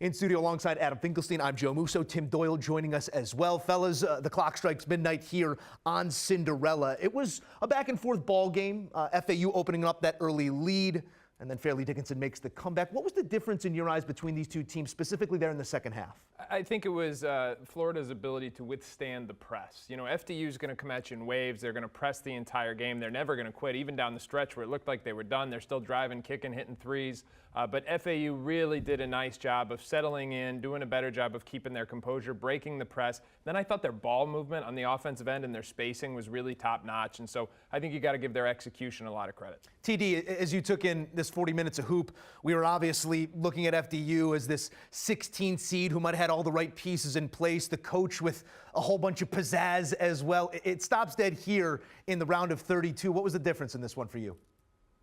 In studio alongside Adam Finkelstein, I'm Joe Musso. Tim Doyle joining us as well. Fellas, the clock strikes midnight here on Cinderella. It was a back-and-forth ball game. FAU opening up that early lead, and then Fairleigh Dickinson makes the comeback. What was the difference in your eyes between these two teams, specifically there in the second half? I think it was Florida's ability to withstand the press. You know, FDU is going to come at you in waves. They're going to press the entire game. They're never going to quit, even down the stretch where it looked like they were done. They're still driving, kicking, hitting threes. But FAU really did a nice job of settling in, doing a better job of keeping their composure, breaking the press. Then I thought their ball movement on the offensive end and their spacing was really top-notch. And so I think you got to give their execution a lot of credit. TD, as you took in this 40 minutes of hoop, we were obviously looking at FDU as this 16 seed who might have had all the right pieces in place, the coach with a whole bunch of pizzazz as well. It stops dead here in the round of 32. What was the difference in this one for you?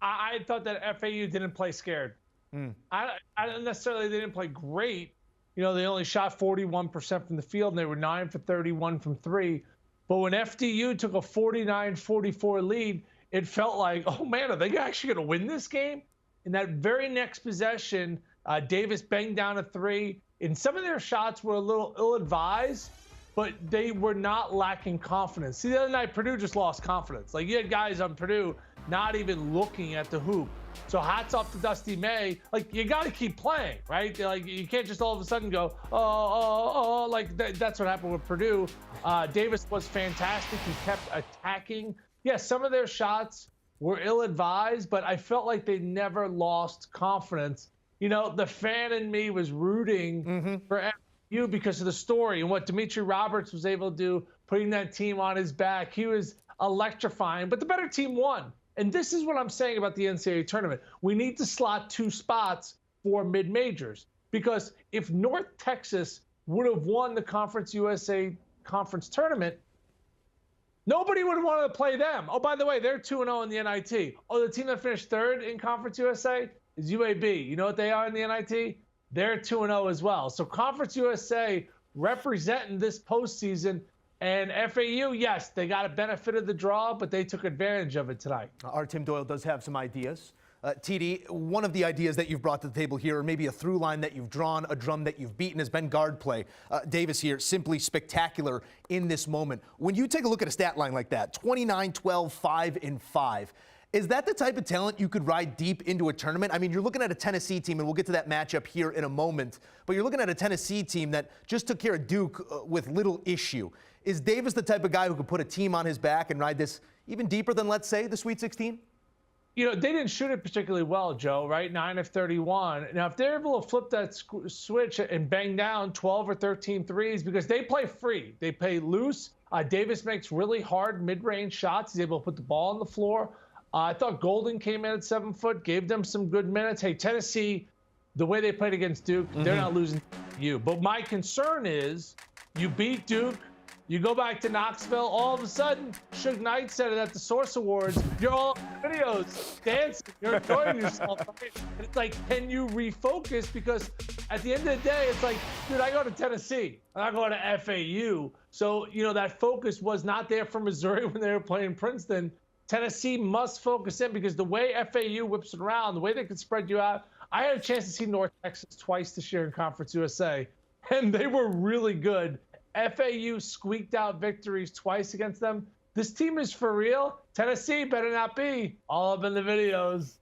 I thought that FAU didn't play scared. I don't necessarily, they didn't play great. You know, they only shot 41% from the field, and they were 9 for 31 from three. But when FDU took a 49-44 lead, it felt like, oh, man, are they actually going to win this game? In that very next possession, Davis banged down a three. And some of their shots were a little ill-advised, but they were not lacking confidence. See, the other night, Purdue just lost confidence. Like, you had guys on Purdue not even looking at the hoop. So hats off to Dusty May. Like, you got to keep playing, right? Like, you can't just all of a sudden go, like that's what happened with Purdue. Davis was fantastic. He kept attacking. Yes, some of their shots were ill-advised, but I felt like they never lost confidence. You know, the fan in me was rooting for FAU because of the story and what Dimitri Roberts was able to do, putting that team on his back. He was electrifying, but the better team won. And this is what I'm saying about the NCAA tournament. We need to slot 2 spots for mid-majors, because if North Texas would have won the Conference USA Conference tournament, nobody would have wanted to play them. Oh, by the way, they're 2-0 in the NIT. Oh, the team that finished 3rd in Conference USA is UAB. You know what they are in the NIT? They're 2-0 as well. So Conference USA representing this postseason. And FAU, yes, they got a benefit of the draw, but they took advantage of it tonight. Our Tim Doyle does have some ideas. TD, one of the ideas that you've brought to the table here, or maybe a through line that you've drawn, a drum that you've beaten, has been guard play. Davis here, simply spectacular in this moment. When you take a look at a stat line like that, 29, 12, 5, and 5, is that the type of talent you could ride deep into a tournament? I mean, you're looking at a Tennessee team, and we'll get to that matchup here in a moment, but you're looking at a Tennessee team that just took care of Duke with little issue. Is Davis the type of guy who could put a team on his back and ride this even deeper than, let's say, the Sweet 16? You know, they didn't shoot it particularly well, Joe, right? 9 of 31. Now, if they're able to flip that switch and bang down 12 or 13 threes, because they play free, they play loose. Davis makes really hard mid-range shots. He's able to put the ball on the floor. I thought Golden came in at 7 foot, gave them some good minutes. Hey, Tennessee, the way they played against Duke, they're not losing to you. But my concern is you beat Duke, you go back to Knoxville, all of a sudden, Suge Knight said it at the Source Awards, you're all in videos, dancing, you're enjoying yourself. Right? And it's like, can you refocus? Because at the end of the day, it's like, dude, I go to Tennessee, I'm not going to FAU. So, you know, that focus was not there for Missouri when they were playing Princeton. Tennessee must focus in, because the way FAU whips it around, the way they can spread you out. I had a chance to see North Texas twice this year in Conference USA, and they were really good. FAU squeaked out victories twice against them. This team is for real. Tennessee better not be all up in the videos.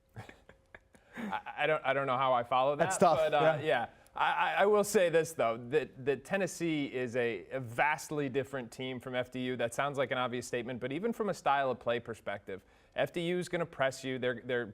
I don't know how I follow that. That's tough. But yeah. I will say this, though, that Tennessee is a vastly different team from FDU. That sounds like an obvious statement, but even from a style of play perspective, FDU is going to press you. They're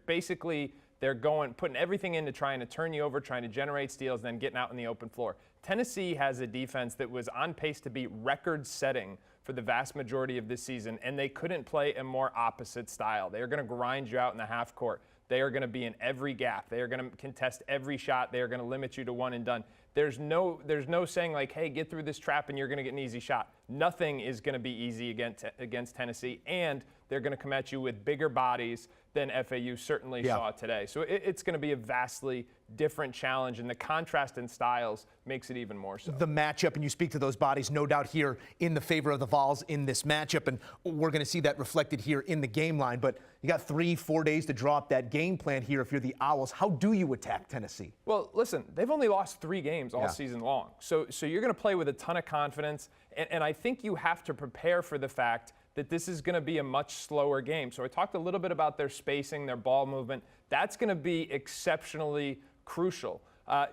putting everything into trying to turn you over, trying to generate steals, then getting out in the open floor. Tennessee has a defense that was on pace to be record-setting for the vast majority of this season, and they couldn't play a more opposite style. They are going to grind you out in the half court. They are going to be in every gap. They are going to contest every shot. They are going to limit you to one and done. There's no saying like, hey, get through this trap and you're going to get an easy shot. Nothing is going to be easy against Tennessee, and they're going to come at you with bigger bodies than FAU certainly saw today. So it's going to be a vastly different challenge, and the contrast in styles makes it even more so. The matchup, and you speak to those bodies, no doubt here in the favor of the Vols in this matchup, and we're going to see that reflected here in the game line. But you got 3-4 days to draw up that game plan here if you're the Owls. How do you attack Tennessee? Well, listen, they've only lost 3 games all season long. So you're going to play with a ton of confidence, and I think you have to prepare for the fact that this is going to be a much slower game. So I talked a little bit about their spacing, their ball movement. That's going to be exceptionally crucial.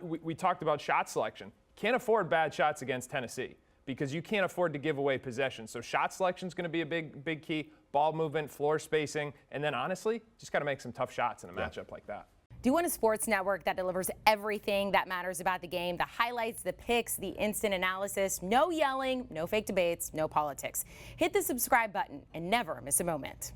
We talked about shot selection. Can't afford bad shots against Tennessee because you can't afford to give away possession. So shot selection is going to be a big key. Ball movement, floor spacing, and then honestly, just got to make some tough shots in a matchup like that. Do you want a sports network that delivers everything that matters about the game? The highlights, the picks, the instant analysis, no yelling, no fake debates, no politics. Hit the subscribe button and never miss a moment.